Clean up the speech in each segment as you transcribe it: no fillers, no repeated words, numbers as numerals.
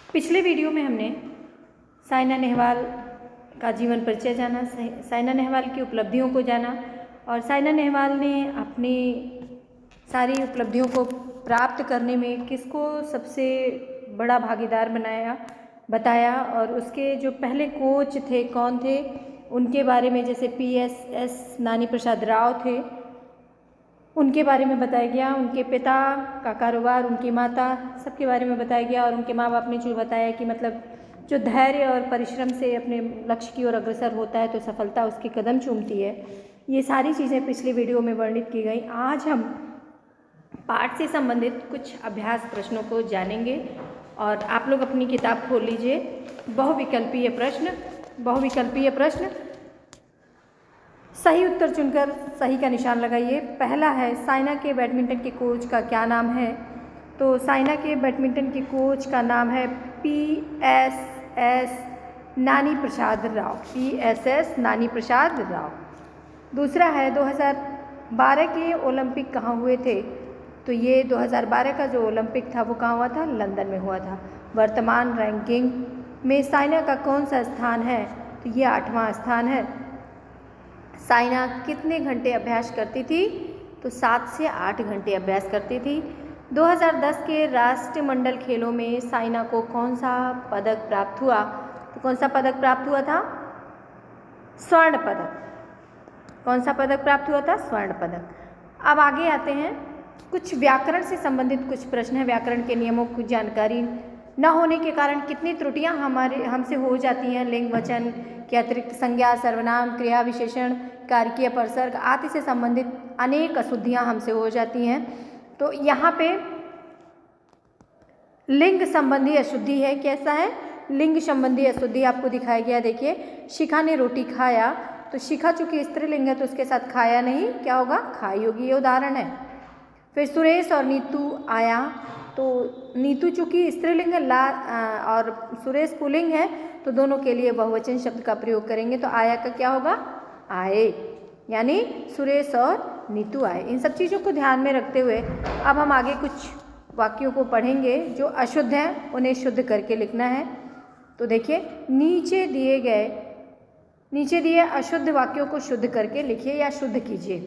पिछले वीडियो में हमने साइना नेहवाल का जीवन परिचय जाना, साइना नेहवाल की उपलब्धियों को जाना और साइना नेहवाल ने अपनी सारी उपलब्धियों को प्राप्त करने में किसको सबसे बड़ा भागीदार बताया और उसके जो पहले कोच थे कौन थे उनके बारे में, जैसे PSS नानी प्रसाद राव थे, उनके बारे में बताया गया। उनके पिता का कारोबार, उनकी माता, सबके बारे में बताया गया और उनके माँ बाप ने जो बताया कि मतलब जो धैर्य और परिश्रम से अपने लक्ष्य की ओर अग्रसर होता है तो सफलता उसके कदम चूमती है। ये सारी चीज़ें पिछले वीडियो में वर्णित की गई। आज हम पाठ से संबंधित कुछ अभ्यास प्रश्नों को जानेंगे और आप लोग अपनी किताब खोल लीजिए। बहुविकल्पीय प्रश्न, सही उत्तर चुनकर सही का निशान लगाइए। पहला है, साइना के बैडमिंटन के कोच का क्या नाम है? तो साइना के बैडमिंटन के कोच का नाम है PSS नानी प्रसाद राव। दूसरा है, 2012 के ओलंपिक कहाँ हुए थे? तो ये 2012 का जो ओलंपिक था वो कहाँ हुआ था? लंदन में हुआ था। वर्तमान रैंकिंग में साइना का कौन सा स्थान है? तो ये 8वां स्थान है। साइना कितने घंटे अभ्यास करती थी? तो 7 से 8 घंटे अभ्यास करती थी। 2010 के राष्ट्रमंडल खेलों में साइना को कौन सा पदक प्राप्त हुआ? तो कौन सा पदक प्राप्त हुआ था? स्वर्ण पदक। कौन सा पदक प्राप्त हुआ था? स्वर्ण पदक। अब आगे आते हैं, कुछ व्याकरण से संबंधित कुछ प्रश्न हैं। व्याकरण के नियमों की जानकारी न होने के कारण कितनी त्रुटियां हमसे हो जाती हैं? लिंग वचन के अतिरिक्त संज्ञा, सर्वनाम, क्रिया विशेषण, कारकीय परसर्ग आदि से संबंधित अनेक अशुद्धियां हमसे हो जाती हैं। तो यहाँ पे लिंग संबंधी अशुद्धि है। कैसा है? लिंग संबंधी अशुद्धि आपको दिखाया गया। देखिए, शिखा ने रोटी खाया, तो शिखा चूंकि स्त्रीलिंग है तो उसके साथ खाया नहीं, क्या होगा? खाई होगी। ये उदाहरण है। फिर सुरेश और नीतू आया, तो नीतू चूंकि स्त्रीलिंग है और सुरेश पुल्लिंग है तो दोनों के लिए बहुवचन शब्द का प्रयोग करेंगे। तो आया का क्या होगा? आए, यानी सुरेश और नीतू आए। इन सब चीज़ों को ध्यान में रखते हुए अब हम आगे कुछ वाक्यों को पढ़ेंगे जो अशुद्ध हैं, उन्हें शुद्ध करके लिखना है। तो देखिए, नीचे दिए अशुद्ध वाक्यों को शुद्ध करके लिखिए या शुद्ध कीजिए।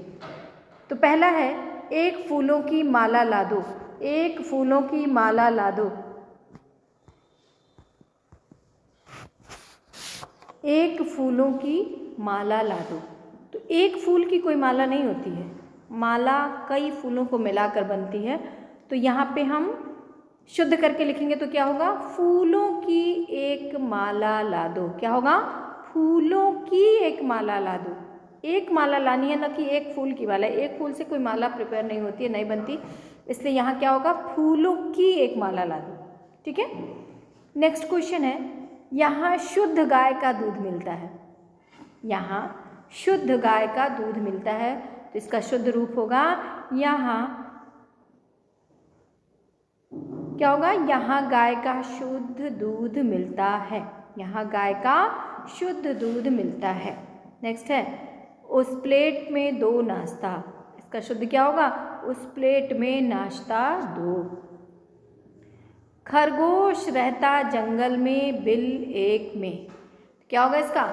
तो पहला है, एक फूलों की माला ला दो। एक फूलों की माला ला दो। एक फूलों की माला ला दो। तो एक फूल की कोई माला नहीं होती है, माला कई फूलों को मिलाकर बनती है। तो यहाँ पे हम शुद्ध करके लिखेंगे तो क्या होगा? फूलों की एक माला ला दो। क्या होगा? फूलों की एक माला ला दो। एक माला लानी है, ना कि एक फूल की माला। एक फूल से कोई माला प्रिपेयर नहीं होती है, नहीं बनती, इसलिए यहाँ क्या होगा? फूलों की एक माला ला दो। ठीक है। नेक्स्ट क्वेश्चन है, यहाँ शुद्ध गाय का दूध मिलता है। यहाँ शुद्ध गाय का दूध मिलता है, तो इसका शुद्ध रूप होगा यहाँ क्या होगा? यहाँ गाय का शुद्ध दूध मिलता है। यहाँ गाय का शुद्ध दूध मिलता है। नेक्स्ट है, उस प्लेट में 2 नाश्ता। इसका शुद्ध क्या होगा? उस प्लेट में नाश्ता 2। खरगोश रहता जंगल में, बिल एक में। क्या होगा इसका?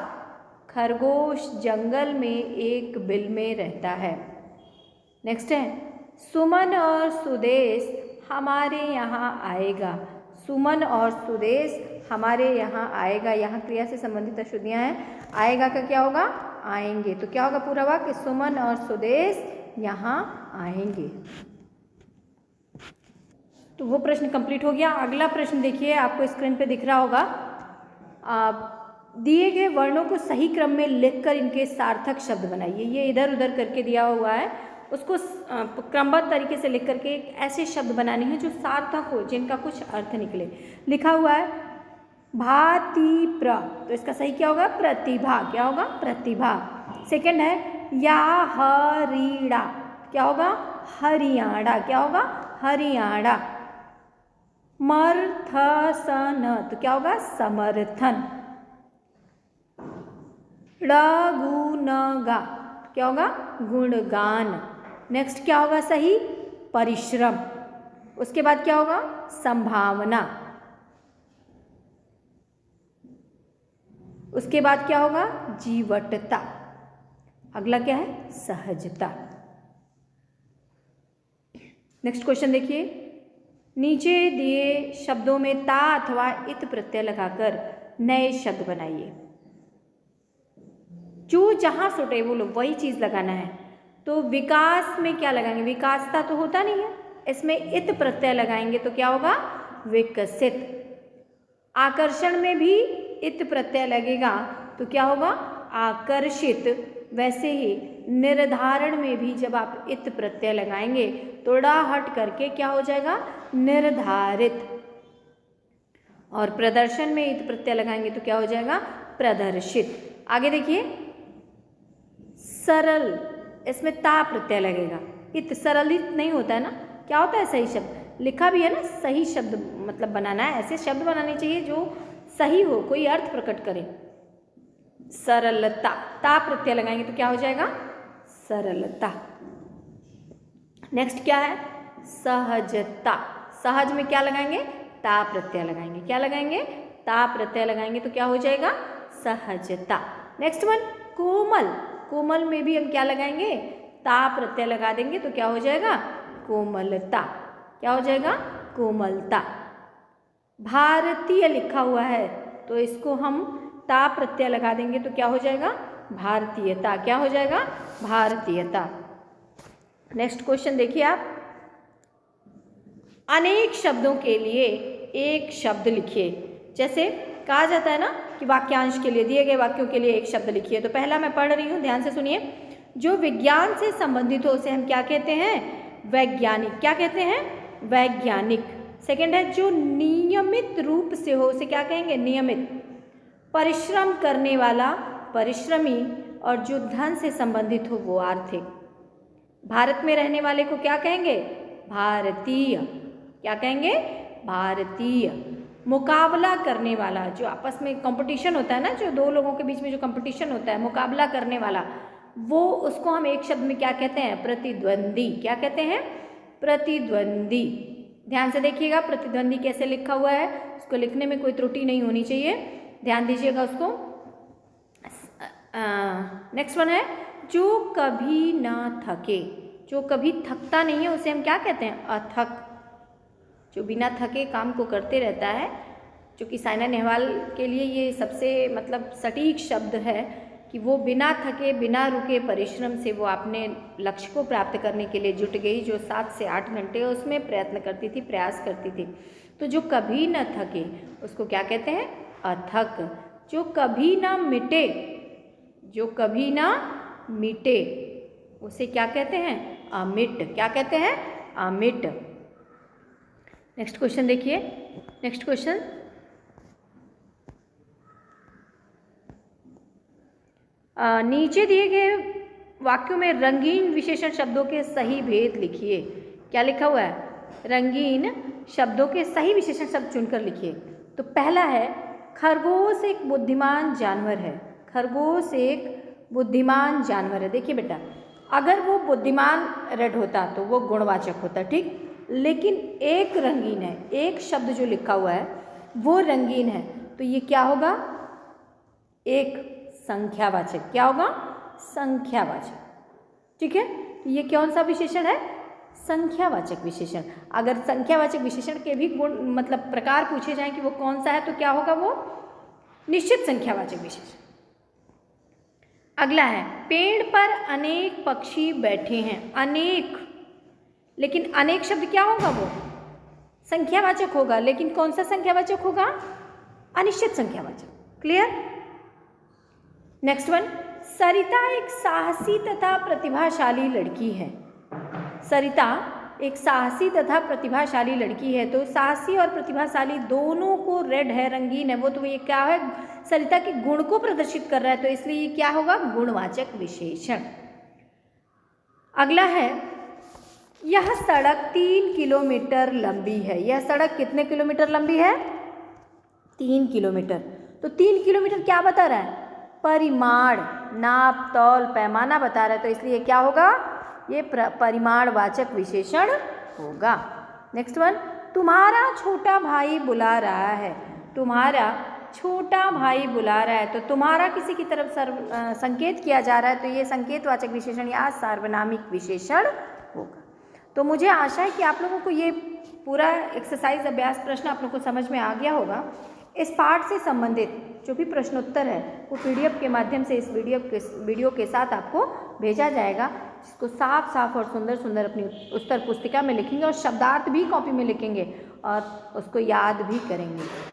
खरगोश जंगल में एक बिल में रहता है। नेक्स्ट है, सुमन और सुदेश हमारे यहाँ आएगा। सुमन और सुदेश हमारे यहाँ आएगा। यहाँ क्रिया से संबंधित अशुद्धियाँ हैं। आएगा का क्या होगा? आएंगे। तो क्या होगा पूरा वाक्य? सुमन और सुदेश यहाँ आएंगे। तो वो प्रश्न कंप्लीट हो गया। अगला प्रश्न देखिए, आपको स्क्रीन पे दिख रहा होगा। दिए गए वर्णों को सही क्रम में लिखकर इनके सार्थक शब्द बनाइए। ये इधर उधर करके दिया हुआ है, उसको क्रमबद्ध तरीके से लिख करके ऐसे शब्द बनाने हैं जो सार्थक हो, जिनका कुछ अर्थ निकले। लिखा हुआ है भाति प्र, तो इसका सही क्या होगा? प्रतिभा। क्या होगा? प्रतिभा। सेकंड है या हरिणा, क्या होगा? हरियाणा। क्या होगा? हरियाणा। मर्थसन, तो क्या होगा? समर्थन। ड़गुनगा, क्या होगा? गुणगान। नेक्स्ट क्या होगा सही? परिश्रम। उसके बाद क्या होगा? संभावना। उसके बाद क्या होगा? जीवटता। अगला क्या है? सहजता। नेक्स्ट क्वेश्चन देखिए, नीचे दिए शब्दों में ता अथवा इत प्रत्यय लगाकर नए शब्द बनाइए। जो जहां सुटेबल हो वही चीज लगाना है। तो विकास में क्या लगाएंगे? विकासता तो होता नहीं है, इसमें इत प्रत्यय लगाएंगे तो क्या होगा? विकसित। आकर्षण में भी इत प्रत्यय लगेगा तो क्या होगा? आकर्षित। वैसे ही निर्धारण में भी जब आप इत प्रत्यय लगाएंगे तो ड़ा हट करके क्या हो जाएगा? निर्धारित। और प्रदर्शन में इत प्रत्यय लगाएंगे तो क्या हो जाएगा? प्रदर्शित। आगे देखिए, सरल, इसमें ता प्रत्यय लगेगा। इत सरलित नहीं होता है ना, क्या होता है? सही शब्द लिखा भी है ना, सही शब्द मतलब बनाना है, ऐसे शब्द बनाने चाहिए जो सही हो, कोई अर्थ प्रकट करे। सरलता, ता प्रत्यय लगाएंगे तो क्या हो जाएगा? सरलता। नेक्स्ट क्या है? सहजता। सहज में क्या लगाएंगे? ता प्रत्यय लगाएंगे। क्या लगाएंगे? ता प्रत्यय लगाएंगे तो क्या हो जाएगा? सहजता। नेक्स्ट वन, कोमल। कोमल में भी हम क्या लगाएंगे? ता प्रत्यय लगा देंगे तो क्या हो जाएगा? कोमलता। क्या हो जाएगा? कोमलता। भारतीय लिखा हुआ है तो इसको हम ता प्रत्यय लगा देंगे तो क्या हो जाएगा? भारतीयता। क्या हो जाएगा? भारतीयता। नेक्स्ट क्वेश्चन देखिए आप, अनेक शब्दों के लिए एक शब्द लिखिए। जैसे कहा जाता है ना कि वाक्यांश के लिए, दिए गए वाक्यों के लिए एक शब्द लिखिए। तो पहला मैं पढ़ रही हूँ, ध्यान से सुनिए। जो विज्ञान से संबंधित हो उसे हम क्या कहते हैं? वैज्ञानिक। क्या कहते हैं? वैज्ञानिक। सेकंड है, जो नियमित रूप से हो उसे क्या कहेंगे? नियमित। परिश्रम करने वाला परिश्रमी, और जो धन से संबंधित हो वो आर्थिक। भारत में रहने वाले को क्या कहेंगे? भारतीय। क्या कहेंगे? भारतीय। मुकाबला करने वाला, जो आपस में कंपटीशन होता है ना, जो दो लोगों के बीच में जो कंपटीशन होता है, मुकाबला करने वाला, वो उसको हम एक शब्द में क्या कहते हैं? प्रतिद्वंदी। क्या कहते हैं? प्रतिद्वंदी। ध्यान से देखिएगा प्रतिद्वंदी कैसे लिखा हुआ है, उसको लिखने में कोई त्रुटि नहीं होनी चाहिए, ध्यान दीजिएगा उसको। नेक्स्ट वन है, जो कभी ना थके। जो कभी थकता नहीं है उसे हम क्या कहते हैं? अथक। जो बिना थके काम को करते रहता है, जो कि साइना नेहवाल के लिए ये सबसे मतलब सटीक शब्द है कि वो बिना थके बिना रुके परिश्रम से वो अपने लक्ष्य को प्राप्त करने के लिए जुट गई, जो 7 से 8 घंटे उसमें प्रयत्न करती थी, प्रयास करती थी। तो जो कभी न थके उसको क्या कहते हैं? अथक। जो कभी ना मिटे, जो कभी ना मिटे उसे क्या कहते हैं? अमिट। क्या कहते हैं? अमिट। नेक्स्ट क्वेश्चन देखिए, नेक्स्ट क्वेश्चन, नीचे दिए गए वाक्यों में रंगीन विशेषण शब्दों के सही भेद लिखिए। क्या लिखा हुआ है? रंगीन शब्दों के सही विशेषण शब्द चुनकर लिखिए। तो पहला है, खरगोश एक बुद्धिमान जानवर है। खरगोश एक बुद्धिमान जानवर है। देखिए बेटा, अगर वो बुद्धिमान रेड होता तो वो गुणवाचक होता, ठीक, लेकिन एक रंगीन है, एक शब्द जो लिखा हुआ है वो रंगीन है, तो ये क्या होगा? एक संख्यावाचक। क्या होगा? संख्यावाचक। ठीक है, तो ये कौन सा विशेषण है? संख्यावाचक विशेषण। अगर संख्यावाचक विशेषण के भी गुण मतलब प्रकार पूछे जाएं कि वो कौन सा है तो क्या होगा? वो निश्चित संख्यावाचक विशेषण। अगला है, पेड़ पर अनेक पक्षी बैठे हैं। अनेक, लेकिन अनेक शब्द क्या होगा? वो संख्यावाचक होगा, लेकिन कौन सा संख्यावाचक होगा? अनिश्चित संख्यावाचक। क्लियर? नेक्स्ट वन, सरिता एक साहसी तथा प्रतिभाशाली लड़की है। सरिता एक साहसी तथा प्रतिभाशाली लड़की है। तो साहसी और प्रतिभाशाली दोनों को रेड है, रंगीन है वो, तो ये क्या है? सरिता के गुण को प्रदर्शित कर रहा है, तो इसलिए ये क्या होगा? गुणवाचक विशेषण। अगला है, यह सड़क 3 किलोमीटर लंबी है। यह सड़क कितने किलोमीटर लंबी है? 3 किलोमीटर। तो 3 किलोमीटर क्या बता रहा है? परिमाण, नाप तौल पैमाना बता रहा है, तो इसलिए क्या होगा? ये परिमाणवाचक विशेषण होगा। नेक्स्ट वन, तुम्हारा छोटा भाई बुला रहा है। तुम्हारा छोटा भाई बुला रहा है, तो तुम्हारा किसी की तरफ संकेत किया जा रहा है, तो ये संकेतवाचक विशेषण या सार्वनामिक विशेषण होगा। तो मुझे आशा है कि आप लोगों को ये पूरा एक्सरसाइज अभ्यास प्रश्न आप लोगों को समझ में आ गया होगा। इस पाठ से संबंधित जो भी प्रश्नोत्तर है वो PDF के माध्यम से इस वीडियो के साथ आपको भेजा जाएगा, जिसको साफ साफ और सुंदर सुंदर अपनी उत्तर पुस्तिका में लिखेंगे और शब्दार्थ भी कॉपी में लिखेंगे और उसको याद भी करेंगे।